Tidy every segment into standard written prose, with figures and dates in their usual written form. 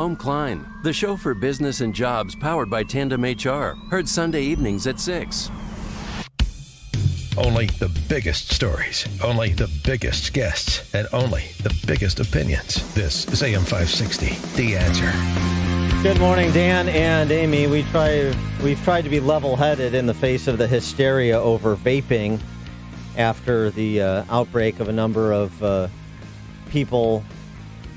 Home Klein, the show for business and jobs powered by Tandem HR. Heard Sunday evenings at 6. Only the biggest stories, only the biggest guests, and only the biggest opinions. This is AM 560, The Answer. Good morning, Dan and Amy. We've tried to be level-headed in the face of the hysteria over vaping after the outbreak of a number of people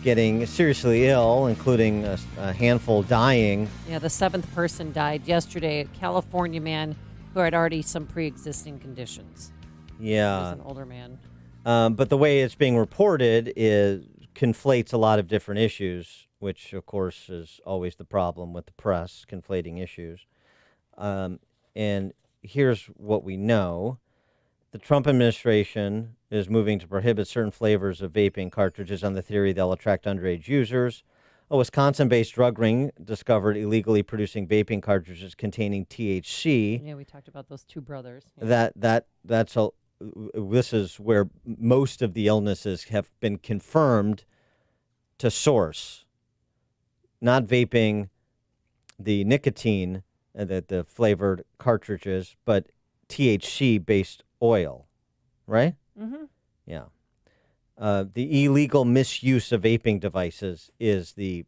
getting seriously ill, including a handful dying. Yeah, the 7th person died yesterday, a California man who had already some pre-existing conditions. Yeah. He was an older man. But the way it's being reported conflates a lot of different issues, which, of course, is always the problem with the press, conflating issues. And here's what we know. The Trump administration is moving to prohibit certain flavors of vaping cartridges on the theory they'll attract underage users. A Wisconsin-based drug ring discovered illegally producing vaping cartridges containing THC. Yeah, we talked about those two brothers. Yeah. This is where most of the illnesses have been confirmed to source. Not vaping the nicotine, the flavored cartridges, but THC-based oil, right? Mm-hmm. Yeah. The illegal misuse of vaping devices is the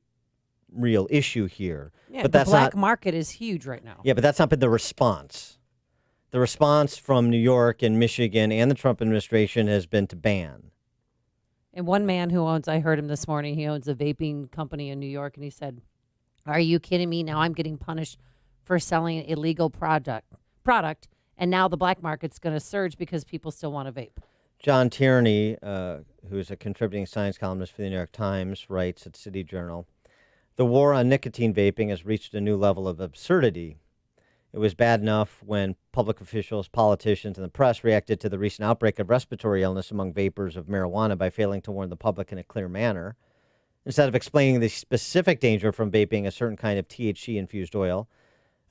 real issue here. Yeah, but the that's black not, market is huge right now. Yeah, but that's not been the response. The response from New York and Michigan and the Trump administration has been to ban. And one man who I heard him this morning, he owns a vaping company in New York, and he said, "Are you kidding me? Now I'm getting punished for selling an illegal product, and now the black market's going to surge because people still want to vape." John Tierney, who's a contributing science columnist for the New York Times, writes at City Journal, "The war on nicotine vaping has reached a new level of absurdity. It was bad enough when public officials, politicians, and the press reacted to the recent outbreak of respiratory illness among vapers of marijuana by failing to warn the public in a clear manner. Instead of explaining the specific danger from vaping a certain kind of THC-infused oil,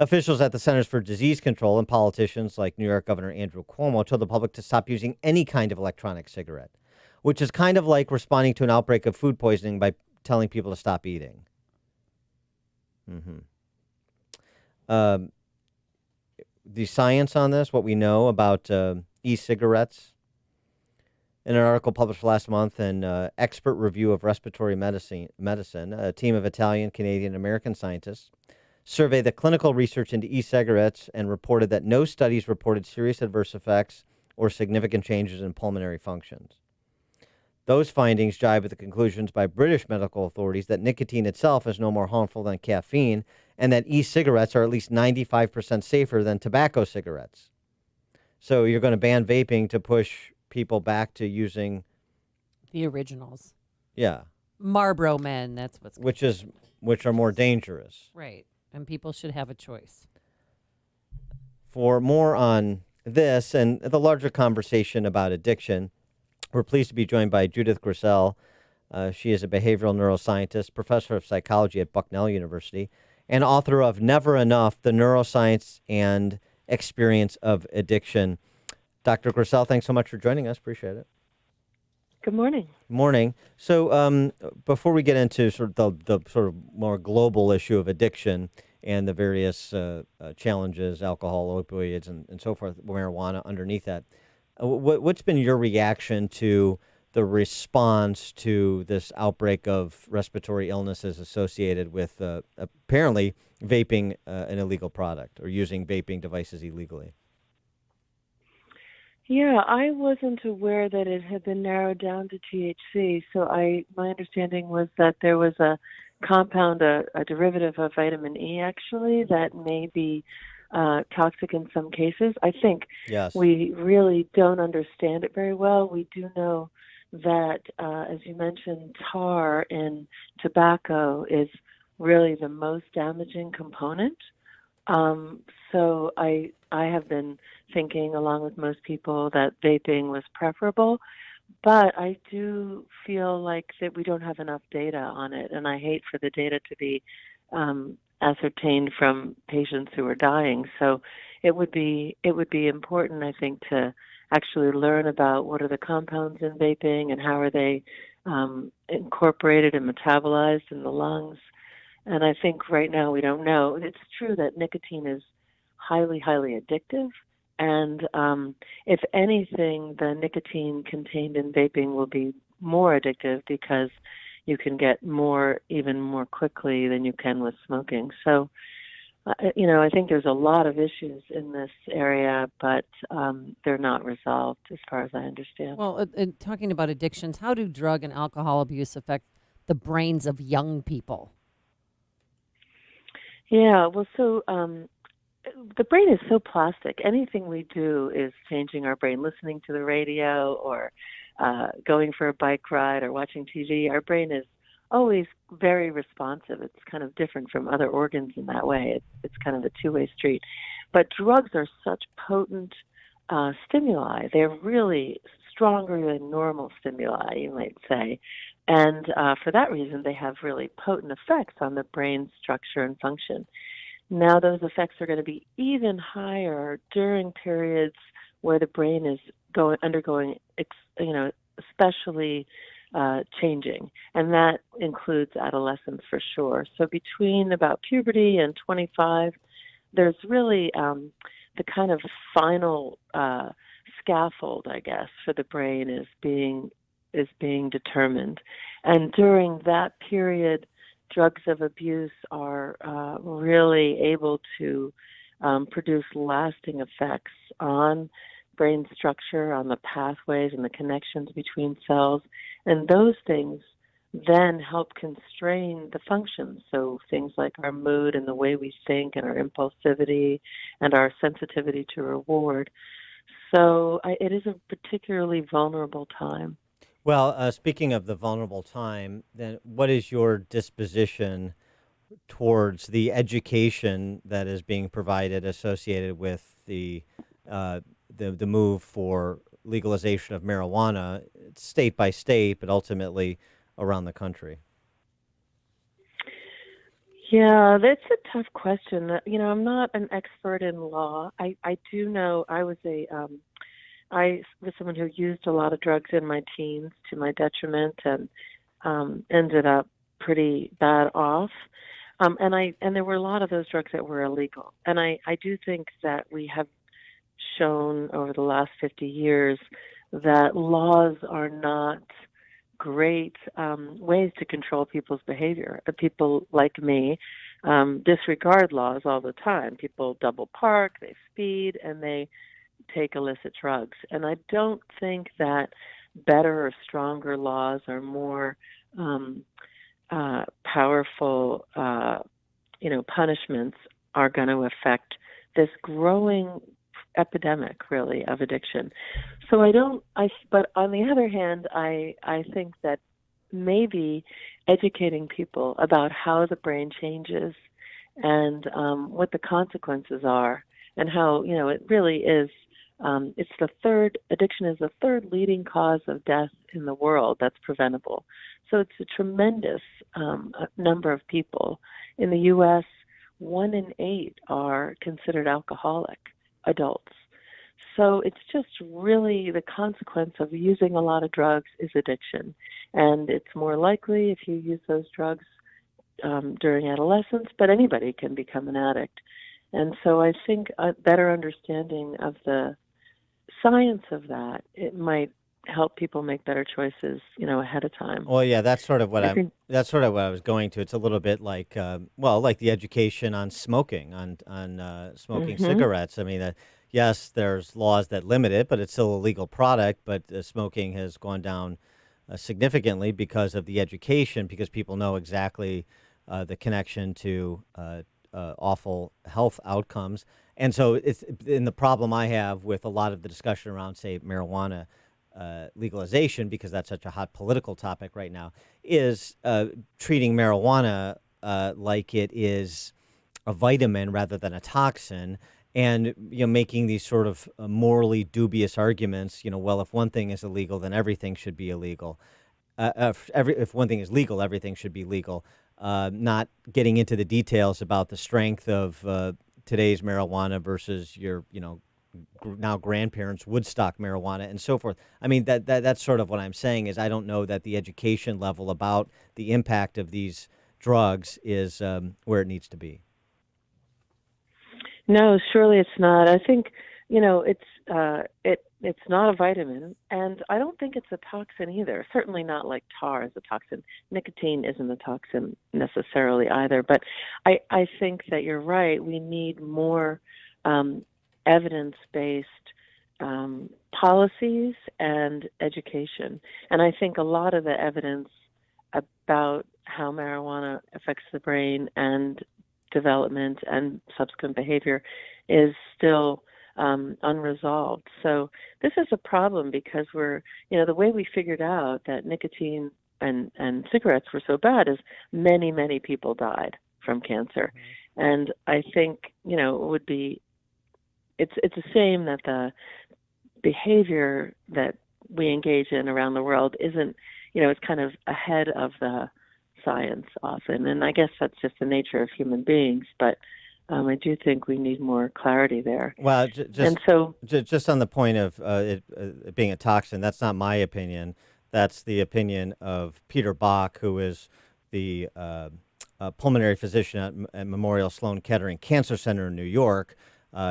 officials at the Centers for Disease Control and politicians like New York Governor Andrew Cuomo told the public to stop using any kind of electronic cigarette, which is kind of like responding to an outbreak of food poisoning by telling people to stop eating." The science on this, what we know about e-cigarettes, in an article published last month in Expert Review of Respiratory Medicine, a team of Italian, Canadian, and American scientists surveyed the clinical research into e-cigarettes and reported that no studies reported serious adverse effects or significant changes in pulmonary functions. Those findings jibe with the conclusions by British medical authorities that nicotine itself is no more harmful than caffeine and that e-cigarettes are at least 95% safer than tobacco cigarettes. So you're going to ban vaping to push people back to using The originals. Yeah. Marlboro Men, that's what's which are more dangerous. right. And people should have a choice. For more on this and the larger conversation about addiction, we're pleased to be joined by Judith Grisel. She is a behavioral neuroscientist, professor of psychology at Bucknell University, and author of Never Enough, The Neuroscience and Experience of Addiction. Dr. Grisel, thanks so much for joining us. Appreciate it. Good morning. Morning. So before we get into sort of the sort of more global issue of addiction and the various challenges, alcohol, opioids, and so forth, marijuana underneath that, what's been your reaction to the response to this outbreak of respiratory illnesses associated with apparently vaping an illegal product or using vaping devices illegally? Yeah, I wasn't aware that it had been narrowed down to THC. So my understanding was that there was a compound, a derivative of vitamin E, actually, that may be toxic in some cases. I think Yes. we really don't understand it very well. We do know that, as you mentioned, tar in tobacco is really the most damaging component. So I have been thinking, along with most people, that vaping was preferable. But I do feel like that we don't have enough data on it, and I hate for the data to be ascertained from patients who are dying. So it would be important, I think, to actually learn about what are the compounds in vaping and how are they incorporated and metabolized in the lungs. And I think right now we don't know. It's true that nicotine is highly, highly addictive. And if anything, the nicotine contained in vaping will be more addictive because you can get more even more quickly than you can with smoking. So, I think there's a lot of issues in this area, but they're not resolved as far as I understand. Well, talking about addictions, how do drug and alcohol abuse affect the brains of young people? Yeah, well, so the brain is so plastic. Anything we do is changing our brain. Listening to the radio or going for a bike ride or watching TV, our brain is always very responsive. It's kind of different from other organs in that way. It's kind of a two-way street. But drugs are such potent stimuli. They're really stronger than normal stimuli, you might say. And for that reason, they have really potent effects on the brain structure and function. Now those effects are going to be even higher during periods where the brain is undergoing, especially changing, and that includes adolescence for sure. So between about puberty and 25, there's really the kind of final scaffold, I guess, for the brain is being determined, and during that period, drugs of abuse are really able to produce lasting effects on brain structure, on the pathways and the connections between cells. And those things then help constrain the functions. So things like our mood and the way we think and our impulsivity and our sensitivity to reward. So it is a particularly vulnerable time. Well, speaking of the vulnerable time, then what is your disposition towards the education that is being provided associated with the move for legalization of marijuana, state by state, but ultimately around the country? Yeah, that's a tough question. I'm not an expert in law. I do know I was someone who used a lot of drugs in my teens to my detriment and ended up pretty bad off. And there were a lot of those drugs that were illegal. And I do think that we have shown over the last 50 years that laws are not great ways to control people's behavior. People like me disregard laws all the time. People double park, they speed, and they take illicit drugs. And I don't think that better or stronger laws or more powerful, punishments are going to affect this growing epidemic, really, of addiction. So but on the other hand, I think that maybe educating people about how the brain changes and what the consequences are and how, it really is, addiction is the third leading cause of death in the world that's preventable. So it's a tremendous number of people. In the U.S., 1 in 8 are considered alcoholic adults. So it's just really the consequence of using a lot of drugs is addiction. And it's more likely if you use those drugs during adolescence, but anybody can become an addict. And so I think a better understanding of the science of that, it might help people make better choices, ahead of time. Well, yeah, that's sort of what I think, that's sort of what I was going to. It's a little bit like, like the education on smoking, on smoking cigarettes. I mean, yes, there's laws that limit it, but it's still a legal product. But smoking has gone down significantly because of the education, because people know exactly the connection to awful health outcomes. And so the problem I have with a lot of the discussion around, say, marijuana legalization, because that's such a hot political topic right now, is treating marijuana like it is a vitamin rather than a toxin, and making these sort of morally dubious arguments. Well, if one thing is illegal, then everything should be illegal. If one thing is legal, everything should be legal. Not getting into the details about the strength of today's marijuana versus your, now grandparents' Woodstock marijuana and so forth. I mean, that's sort of what I'm saying is I don't know that the education level about the impact of these drugs is where it needs to be. No, surely it's not. I think, it's not a vitamin, and I don't think it's a toxin either. Certainly not like tar is a toxin. Nicotine isn't a toxin necessarily either. But I think that you're right. We need more evidence-based policies and education. And I think a lot of the evidence about how marijuana affects the brain and development and subsequent behavior is still unresolved. So this is a problem because the way we figured out that nicotine and cigarettes were so bad is many, many people died from cancer. And I think, it's a shame that the behavior that we engage in around the world isn't, it's kind of ahead of the science often. And I guess that's just the nature of human beings. But I do think we need more clarity there. Well, just on the point of it being a toxin, that's not my opinion. That's the opinion of Peter Bach, who is the pulmonary physician at Memorial Sloan Kettering Cancer Center in New York.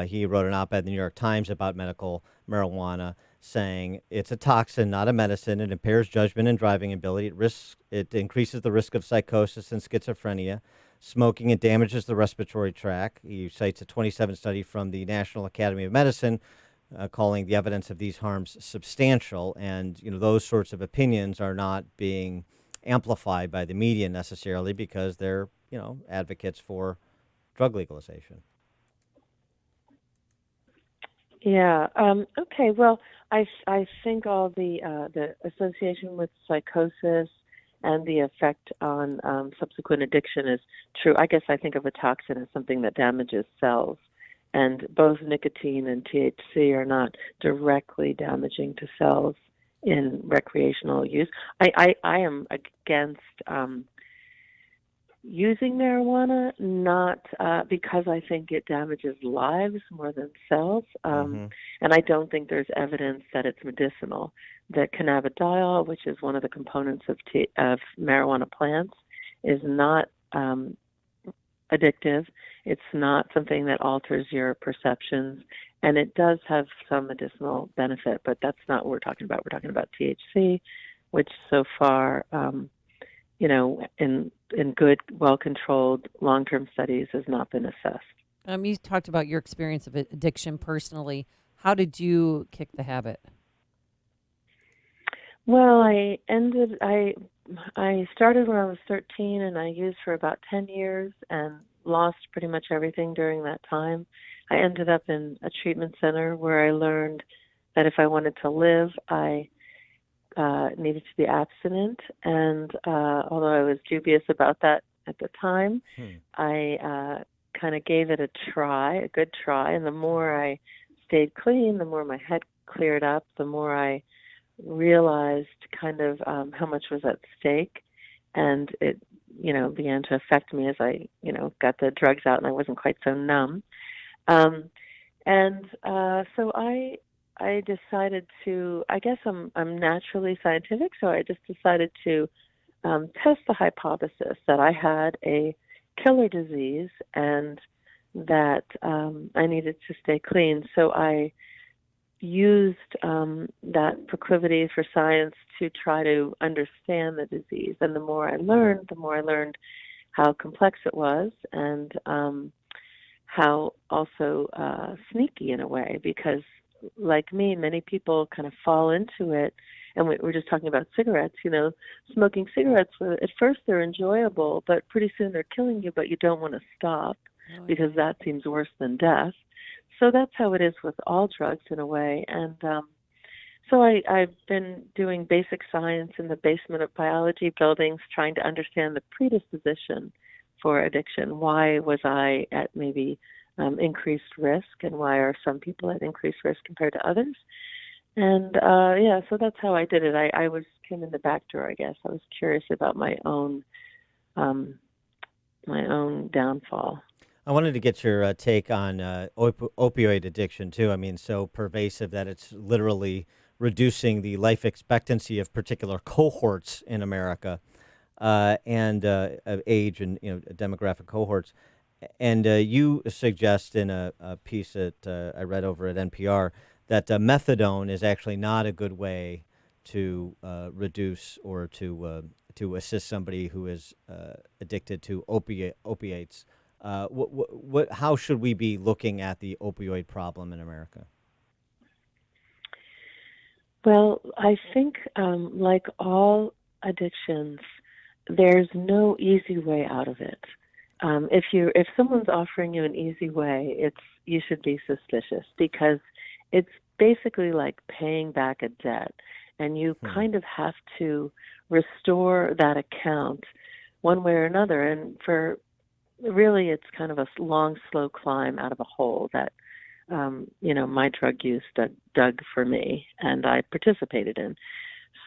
He wrote an op-ed in the New York Times about medical marijuana, saying it's a toxin, not a medicine. It impairs judgment and driving ability. It increases the risk of psychosis and schizophrenia. Smoking, it damages the respiratory tract. He cites a 2017 study from the National Academy of Medicine calling the evidence of these harms substantial. And, those sorts of opinions are not being amplified by the media necessarily because they're, advocates for drug legalization. Yeah. Okay. Well, I think all the association with psychosis and the effect on subsequent addiction is true. I guess I think of a toxin as something that damages cells, and both nicotine and THC are not directly damaging to cells in recreational use. I am against using marijuana, not because I think it damages lives more than cells, and I don't think there's evidence that it's medicinal. The cannabidiol, which is one of the components of marijuana plants, is not addictive. It's not something that alters your perceptions, and it does have some medicinal benefit, but that's not what we're talking about. We're talking about THC, which so far, in good, well-controlled, long-term studies has not been assessed. You talked about your experience of addiction personally. How did you kick the habit? Well, I started when I was 13, and I used for about 10 years and lost pretty much everything during that time. I ended up in a treatment center where I learned that if I wanted to live, I needed to be abstinent. And although I was dubious about that at the time, I kind of gave it a good try. And the more I stayed clean, the more my head cleared up, the more I realized kind of how much was at stake, and it began to affect me as I got the drugs out and I wasn't quite so numb, so I decided to, I guess I'm naturally scientific, so I just decided to test the hypothesis that I had a killer disease and that I needed to stay clean. So I used that proclivity for science to try to understand the disease. And the more I learned how complex it was, and how also sneaky in a way, because like me, many people kind of fall into it. And we're just talking about cigarettes, smoking cigarettes, at first they're enjoyable, but pretty soon they're killing you, but you don't want to stop because that seems worse than death. So that's how it is with all drugs in a way. And so I've been doing basic science in the basement of biology buildings, trying to understand the predisposition for addiction. Why was I at maybe increased risk, and why are some people at increased risk compared to others? And so that's how I did it. I came in the back door, I guess. I was curious about my own downfall. I wanted to get your take on opioid addiction, too. I mean, so pervasive that it's literally reducing the life expectancy of particular cohorts in America. and of age and demographic cohorts. And you suggest in a piece that I read over at NPR that methadone is actually not a good way to reduce or to assist somebody who is addicted to opiates. How should we be looking at the opioid problem in America? Well, I think like all addictions, there's no easy way out of it. If someone's offering you an easy way, you should be suspicious, because it's basically like paying back a debt, and you kind of have to restore that account one way or another. And really, it's kind of a long, slow climb out of a hole that my drug use dug for me, and I participated in.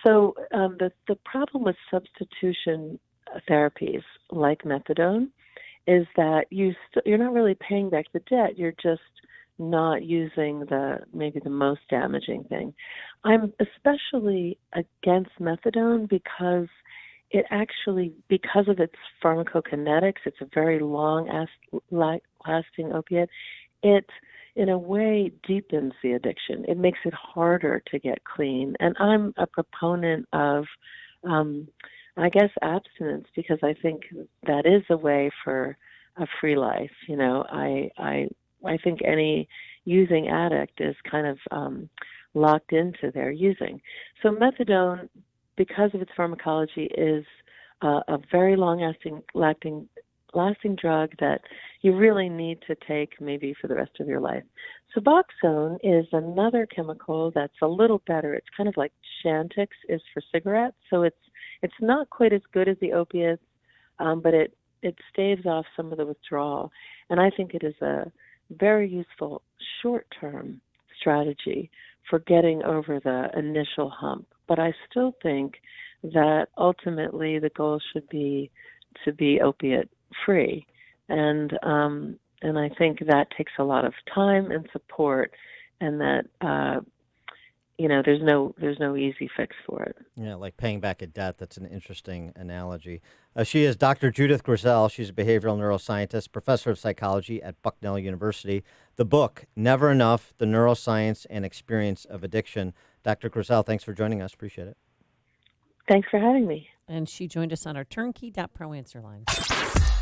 So the problem with substitution therapies like methadone is that you're not really paying back the debt. You're just not using maybe the most damaging thing. I'm especially against methadone because because of its pharmacokinetics, it's a very long-lasting opiate. It, in a way, deepens the addiction. It makes it harder to get clean. And I'm a proponent of, abstinence, because I think that is a way for a free life. I think any using addict is kind of locked into their using. So methadone, because of its pharmacology, is a very long-lasting drug that you really need to take maybe for the rest of your life. Suboxone is another chemical that's a little better. It's kind of like Chantix is for cigarettes, so it's not quite as good as the opiates, but it staves off some of the withdrawal. And I think it is a very useful short-term strategy for getting over the initial hump. But I still think that ultimately the goal should be to be opiate free, and I think that takes a lot of time and support, and that there's no easy fix for it. Yeah, like paying back a debt. That's an interesting analogy. She is Dr. Judith Grisel. She's a behavioral neuroscientist, professor of psychology at Bucknell University. The book, Never Enough, The Neuroscience and Experience of Addiction. Dr. Grisel, thanks for joining us. Appreciate it. Thanks for having me. And she joined us on our turnkey.pro answer line.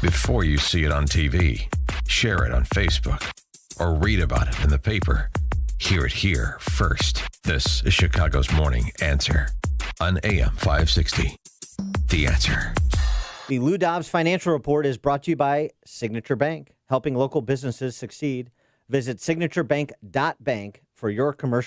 Before you see it on TV, share it on Facebook, or read about it in the paper, hear it here first. This is Chicago's Morning Answer on AM 560. The Answer. The Lou Dobbs Financial Report is brought to you by Signature Bank, helping local businesses succeed. Visit signaturebank.bank for your commercial